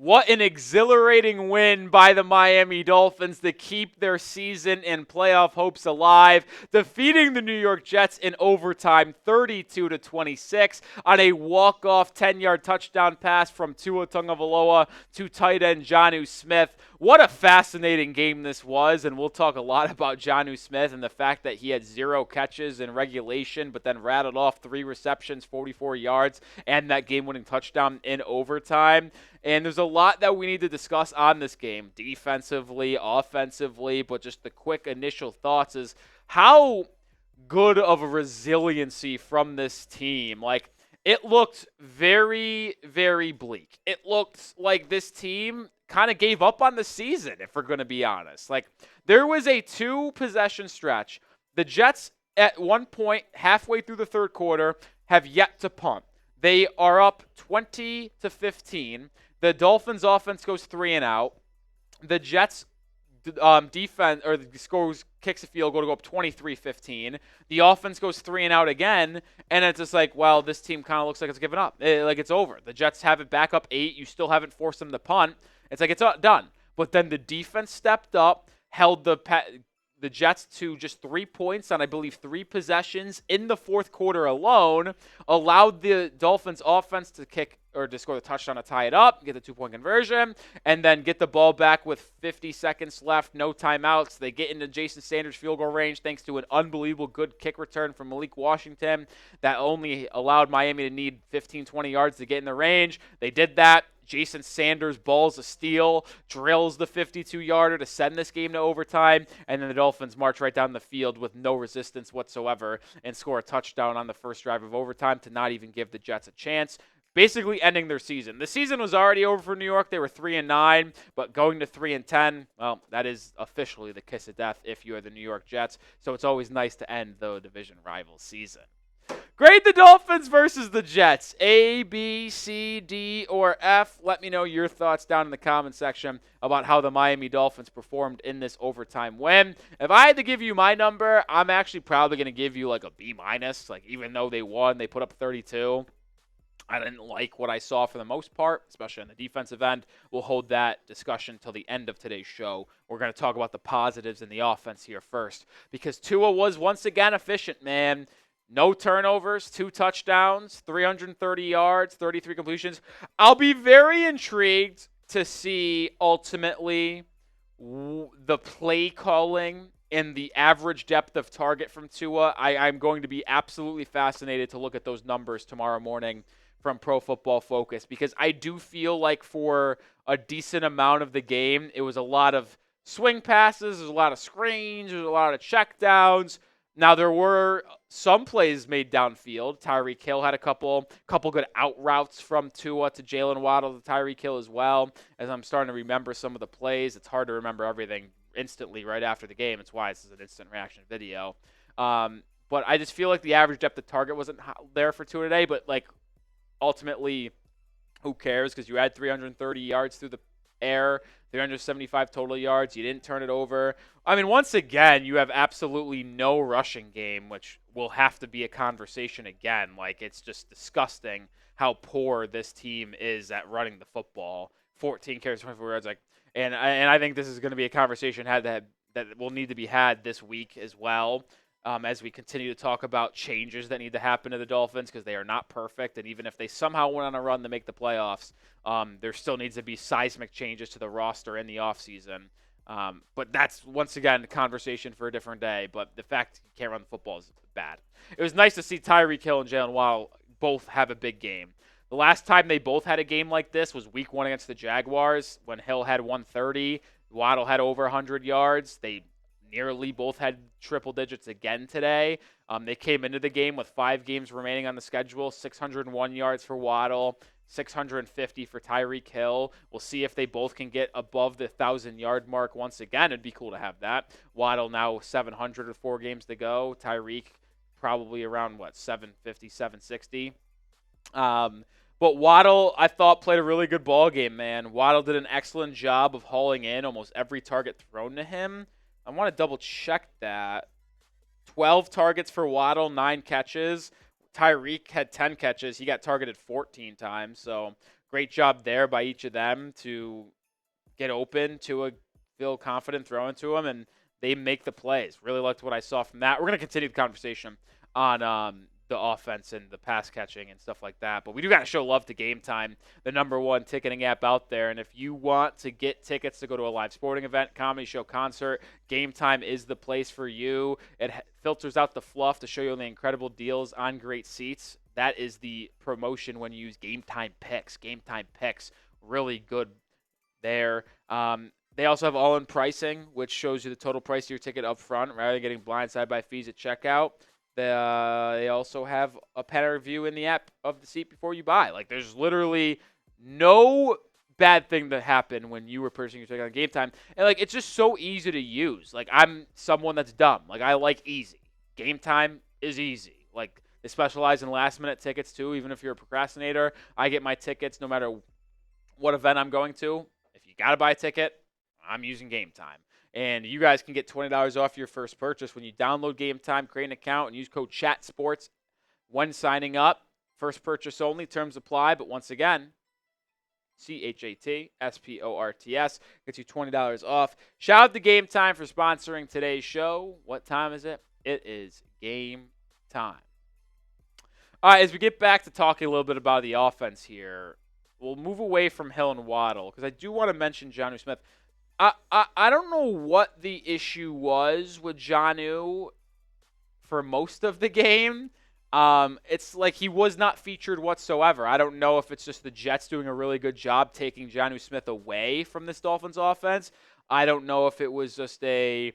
What an exhilarating win by the Miami Dolphins to keep their season and playoff hopes alive, defeating the New York Jets in overtime 32-26 on a walk-off 10-yard touchdown pass from Tua Tagovailoa to tight end Jonnu Smith. What a fascinating game this was, and we'll talk a lot about Jonnu Smith and the fact that he had 0 catches in regulation, but then rattled off 3 receptions, 44 yards, and that game-winning touchdown in overtime. And there's a lot that we need to discuss on this game, defensively, offensively, but just the quick initial thoughts is how good of a resiliency from this team. Like, it looked very, very bleak. It looked like this team kind of gave up on the season, if we're going to be honest. Like, there was a 2-possession stretch. The Jets, at one point, halfway through the third quarter, have yet to punt. They are up 20-15. The Dolphins offense goes 3 and out. The Jets defense or the scores kicks a field goal to go up 23-15. The offense goes 3 and out again, and it's just like, well, this team kind of looks like it's given up. Like it's over. The Jets have it back up 8. You still haven't forced them to punt. It's like it's done. But then the defense stepped up, held the Jets to just 3 points on, I believe, 3 possessions in the fourth quarter alone, allowed the Dolphins offense to kick or to score the touchdown to tie it up, get the 2-point conversion, and then get the ball back with 50 seconds left, no timeouts. They get into Jason Sanders' field goal range thanks to an unbelievable good kick return from Malik Washington that only allowed Miami to need 15, 20 yards to get in the range. They did that. Jason Sanders balls a steal, drills the 52-yarder to send this game to overtime, and then the Dolphins march right down the field with no resistance whatsoever and score a touchdown on the first drive of overtime to not even give the Jets a chance, basically ending their season. The season was already over for New York. They were 3-9, but going to 3-10, well, that is officially the kiss of death if you are the New York Jets, so it's always nice to end the division rival season. Grade the Dolphins versus the Jets. A, B, C, D, or F. Let me know your thoughts down in the comment section about how the Miami Dolphins performed in this overtime win. If I had to give you my number, I'm actually probably going to give you like a B-. Like, even though they won, they put up 32. I didn't like what I saw for the most part, especially on the defensive end. We'll hold that discussion till the end of today's show. We're going to talk about the positives in the offense here first, because Tua was once again efficient, man. No turnovers, 2 touchdowns, 330 yards, 33 completions. I'll be very intrigued to see ultimately the play calling and the average depth of target from Tua. I'm going to be absolutely fascinated to look at those numbers tomorrow morning from Pro Football Focus, because I do feel like for a decent amount of the game, it was a lot of swing passes, there's a lot of screens, there's a lot of checkdowns. Now, there were some plays made downfield. Tyreek Hill had a couple good out routes from Tua to Jalen Waddle to Tyreek Hill as well. As I'm starting to remember some of the plays, it's hard to remember everything instantly right after the game. It's why this is an instant reaction video. But I just feel like the average depth of target wasn't there for Tua today. But, like, ultimately, who cares? Because you had 330 yards through the air, 375 total yards. You didn't turn it over. I mean, once again, you have absolutely no rushing game, which will have to be a conversation again. Like, it's just disgusting how poor this team is at running the football. 14 carries, 24 yards. Like, and I think this is going to be a conversation that will need to be had this week as well. As we continue to talk about changes that need to happen to the Dolphins, because they are not perfect. And even if they somehow went on a run to make the playoffs, there still needs to be seismic changes to the roster in the offseason. But that's, once again, a conversation for a different day. But the fact you can't run the football is bad. It was nice to see Tyreek Hill and Jalen Waddle both have a big game. The last time they both had a game like this was week 1 against the Jaguars, when Hill had 130, Waddle had over 100 yards. They nearly both had triple digits again today. They came into the game with 5 games remaining on the schedule, 601 yards for Waddle, 650 for Tyreek Hill. We'll see if they both can get above the 1,000-yard mark once again. It'd be cool to have that. Waddle now 700 with 4 games to go. Tyreek probably around, 750, 760. But Waddle, I thought, played a really good ball game, man. Waddle did an excellent job of hauling in almost every target thrown to him. I want to double-check that. 12 targets for Waddle, 9 catches. Tyreek had 10 catches. He got targeted 14 times, so great job there by each of them to get open. Tua feel confident throwing to him, and they make the plays. Really liked what I saw from that. We're going to continue the conversation on the offense and the pass catching and stuff like that. But we do got to show love to Game Time, the #1 ticketing app out there. And if you want to get tickets to go to a live sporting event, comedy show, concert, Game Time is the place for you. It filters out the fluff to show you the incredible deals on great seats. That is the promotion when you use Game Time Picks. Game Time Picks, really good there. They also have all-in pricing, which shows you the total price of your ticket up front rather than getting blindsided by fees at checkout. They also have a panel review in the app of the seat before you buy. Like, there's literally no bad thing that happened when you were purchasing your ticket on Game Time. And, like, it's just so easy to use. Like, I'm someone that's dumb. Like, I like easy. Game Time is easy. Like, they specialize in last-minute tickets, too. Even if you're a procrastinator, I get my tickets no matter what event I'm going to. If you got to buy a ticket, I'm using Game Time. And you guys can get $20 off your first purchase when you download Game Time, create an account, and use code CHATSPORTS when signing up. First purchase only. Terms apply. But once again, CHATSPORTS gets you $20 off. Shout out to Game Time for sponsoring today's show. What time is it? It is game time. All right, as we get back to talking a little bit about the offense here, we'll move away from Hill and Waddle because I do want to mention Jonnu Smith. I don't know what the issue was with Jonnu for most of the game. It's like he was not featured whatsoever. I don't know if it's just the Jets doing a really good job taking Jonnu Smith away from this Dolphins offense. I don't know if it was just a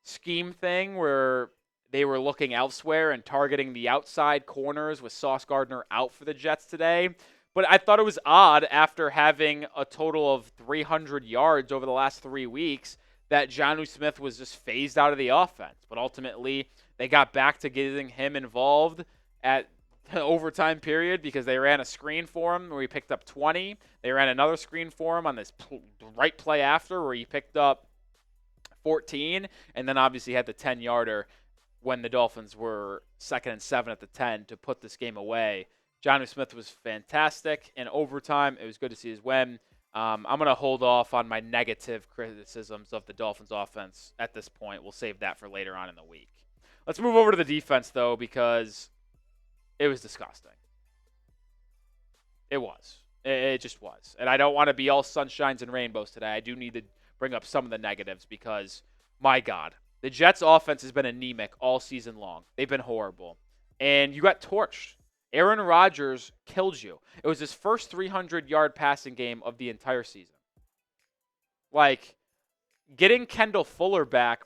scheme thing where they were looking elsewhere and targeting the outside corners with Sauce Gardner out for the Jets today. But I thought it was odd after having a total of 300 yards over the last 3 weeks that Jonnu Smith was just phased out of the offense. But ultimately, they got back to getting him involved at the overtime period because they ran a screen for him where he picked up 20. They ran another screen for him on this right play after where he picked up 14. And then obviously had the 10-yarder when the Dolphins were 2nd and 7 at the 10 to put this game away. Jonnu Smith was fantastic in overtime. It was good to see his win. I'm going to hold off on my negative criticisms of the Dolphins offense at this point. We'll save that for later on in the week. Let's move over to the defense, though, because it was disgusting. It was. It just was. And I don't want to be all sunshines and rainbows today. I do need to bring up some of the negatives because, my God, the Jets' offense has been anemic all season long. They've been horrible. And you got torched. Aaron Rodgers killed you. It was his first 300-yard passing game of the entire season. Like, getting Kendall Fuller back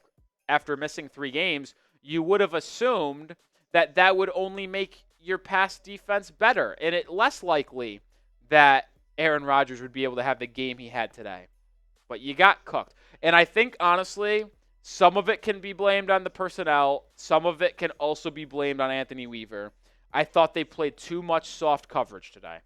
after missing 3 games, you would have assumed that that would only make your pass defense better, and it less likely that Aaron Rodgers would be able to have the game he had today. But you got cooked. And I think, honestly, some of it can be blamed on the personnel. Some of it can also be blamed on Anthony Weaver. I thought they played too much soft coverage today.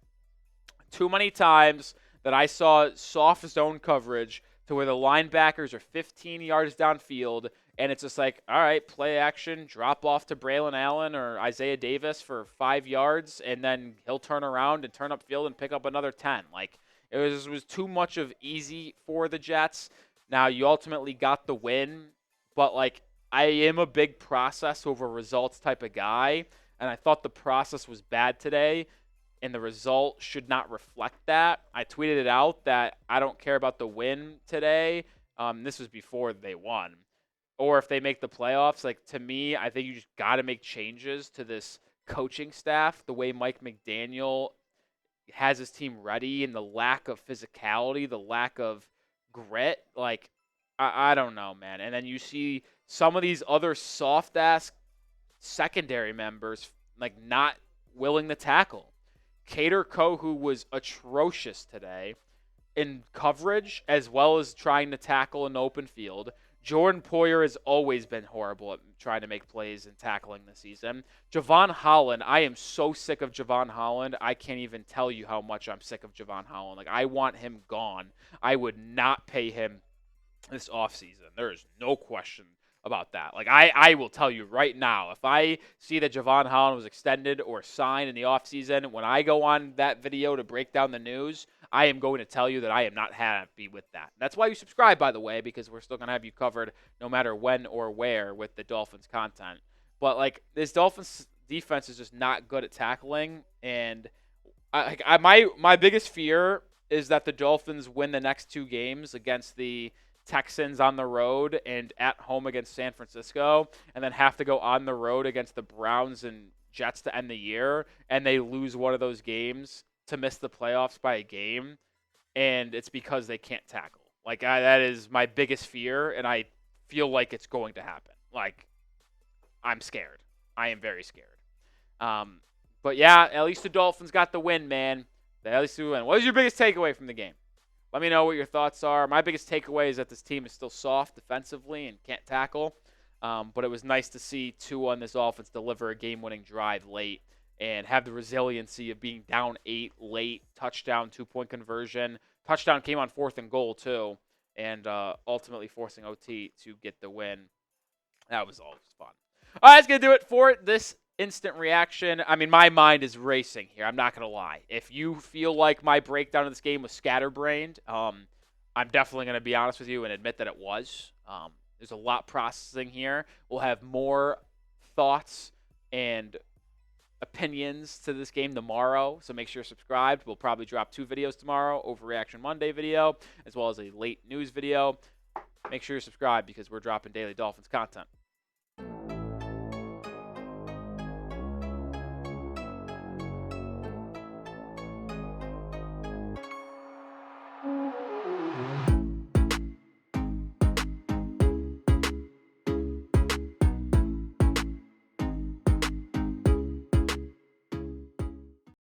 Too many times that I saw soft zone coverage to where the linebackers are 15 yards downfield, and it's just like, all right, play action, drop off to Braylon Allen or Isaiah Davis for 5 yards, and then he'll turn around and turn upfield and pick up another 10. Like, it was too much of easy for the Jets. Now, you ultimately got the win, but, like, I am a big process over results type of guy. And I thought the process was bad today, and the result should not reflect that. I tweeted it out that I don't care about the win today. This was before they won. Or if they make the playoffs, like, to me, I think you just got to make changes to this coaching staff, the way Mike McDaniel has his team ready, and the lack of physicality, the lack of grit. Like, I don't know, man. And then you see some of these other soft-ass secondary members like not willing to tackle. Kader Kohu was atrocious today in coverage as well as trying to tackle in the open field. Jordan Poyer has always been horrible at trying to make plays and tackling this season. Javon Holland, I am so sick of Javon Holland. I can't even tell you how much I'm sick of Javon Holland. Like, I want him gone. I would not pay him this offseason. There is no question about that. Like, I will tell you right now, if I see that Javon Holland was extended or signed in the offseason, when I go on that video to break down the news, I am going to tell you that I am not happy with that. That's why you subscribe, by the way, because we're still going to have you covered no matter when or where with the Dolphins content. But, like, this Dolphins defense is just not good at tackling, and my biggest fear is that the Dolphins win the next 2 games against the Texans on the road and at home against San Francisco, and then have to go on the road against the Browns and Jets to end the year, and they lose one of those games to miss the playoffs by a game, and it's because they can't tackle. Like, that is my biggest fear, and I feel like it's going to happen. Like, I'm scared. I am very scared. But yeah, at least the Dolphins got the win, man. At least we win. What was your biggest takeaway from the game? Let me know what your thoughts are. My biggest takeaway is that this team is still soft defensively and can't tackle. But it was nice to see Tua on this offense deliver a game-winning drive late and have the resiliency of being down 8 late, touchdown, 2-point conversion. Touchdown came on 4th and goal, too, and ultimately forcing OT to get the win. That was always fun. All right, that's going to do it for this instant reaction. I mean, my mind is racing here. I'm not going to lie. If you feel like my breakdown of this game was scatterbrained, I'm definitely going to be honest with you and admit that it was. There's a lot processing here. We'll have more thoughts and opinions to this game tomorrow, so make sure you're subscribed. We'll probably drop 2 videos tomorrow, Overreaction Monday video, as well as a late news video. Make sure you're subscribed because we're dropping daily Dolphins content.